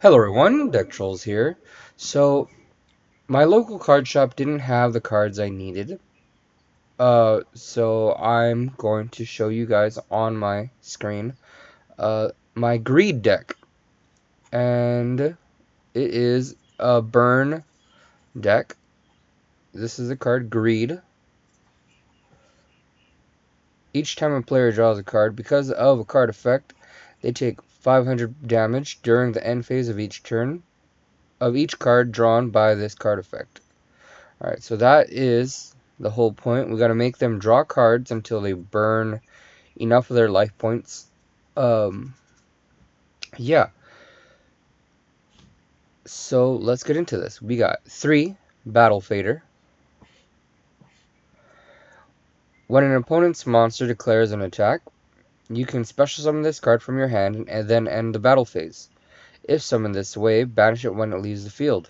Hello everyone, DeckTrolls here. So, my local card shop didn't have the cards I needed. So I'm going to show you guys on my screen, my Greed deck. And it is a burn deck. This is the card Greed. Each time a player draws a card, because of a card effect, they take 500 damage during the end phase of each turn of each card drawn by this card effect. Alright, so that is the whole point. We got to make them draw cards until they burn enough of their life points. Yeah. So let's get into this. We got 3 Battle Fader. When an opponent's monster declares an attack, you can special summon this card from your hand and then end the battle phase. If summoned this way, banish it when it leaves the field.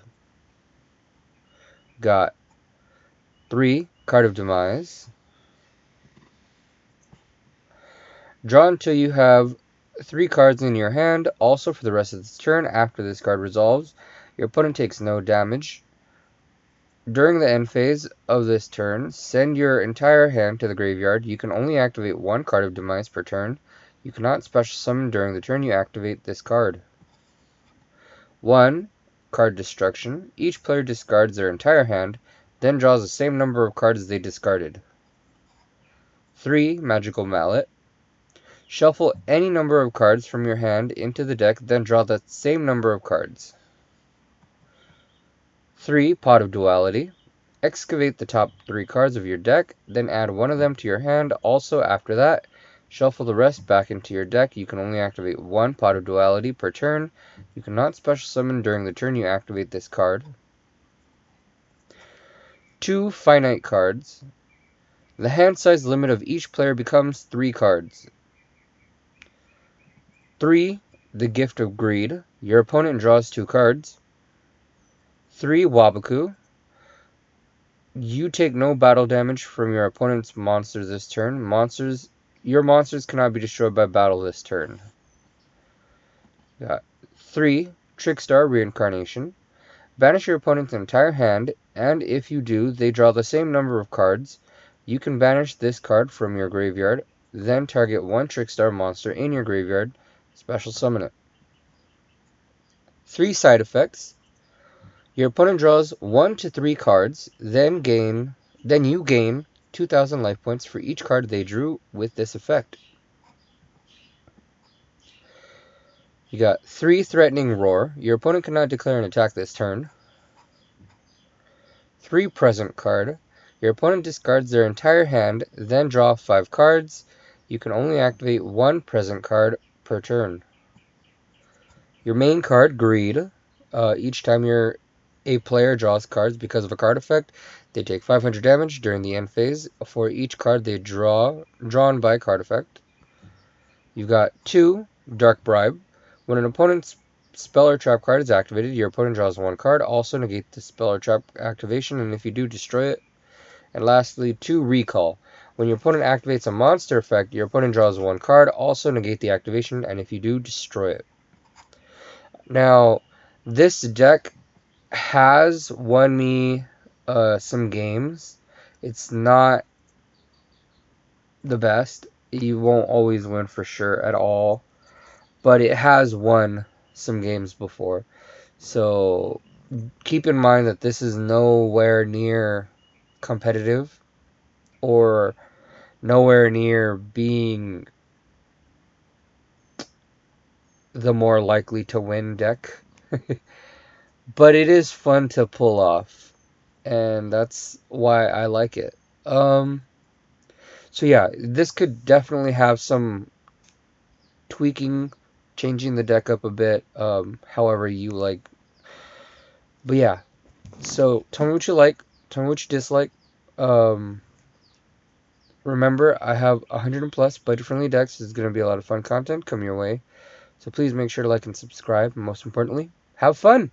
Got 3 Card of Demise. Draw until you have 3 cards in your hand. Also, for the rest of this turn, after this card resolves, your opponent takes no damage. During the end phase of this turn, send your entire hand to the graveyard. You can only activate 1 Card of Demise per turn. You cannot special summon during the turn you activate this card. 1 Card Destruction. Each player discards their entire hand, then draws the same number of cards they discarded. 3 Magical Mallet. Shuffle any number of cards from your hand into the deck, then draw that same number of cards. 3 Pot of Duality. Excavate the top 3 cards of your deck, then add one of them to your hand. Also, after that, shuffle the rest back into your deck. You can only activate 1 Pot of Duality per turn. You cannot special summon during the turn you activate this card. 2 Finite Cards. The hand size limit of each player becomes 3 cards. 3 The Gift of Greed. Your opponent draws 2 cards. 3 Waboku. You take no battle damage from your opponent's monsters this turn. Your monsters cannot be destroyed by battle this turn. Got 3 Trickstar Reincarnation. Banish your opponent's entire hand, and if you do, they draw the same number of cards. You can banish this card from your graveyard, then target 1 Trickstar monster in your graveyard, special summon it. 3 side effects. Your opponent draws 1 to 3 cards, then you gain 2,000 life points for each card they drew with this effect. You got 3 Threatening Roar. Your opponent cannot declare an attack this turn. 3 Present Card. Your opponent discards their entire hand, then draw 5 cards. You can only activate 1 Present Card per turn. Your main card, Greed. Each time a player draws cards because of a card effect, they take 500 damage during the end phase for each card they drawn by card effect. You've got 2 Dark Bribe. When an opponent's spell or trap card is activated, your opponent draws 1 card. Also negate the spell or trap activation, and if you do, destroy it. And lastly, 2 Recall. When your opponent activates a monster effect, your opponent draws 1 card. Also negate the activation, and if you do, destroy it. Now, this deck has won me some games. It's not the best. You won't always win for sure at all, but it has won some games before. So keep in mind that this is nowhere near competitive or nowhere near being the more likely to win deck. But it is fun to pull off, and that's why I like it. So yeah, this could definitely have some tweaking, changing the deck up a bit, however you like. But yeah, so tell me what you like, tell me what you dislike. Remember, I have 100 plus budget-friendly decks. This is going to be a lot of fun content coming your way. So please make sure to like and subscribe, and most importantly, have fun!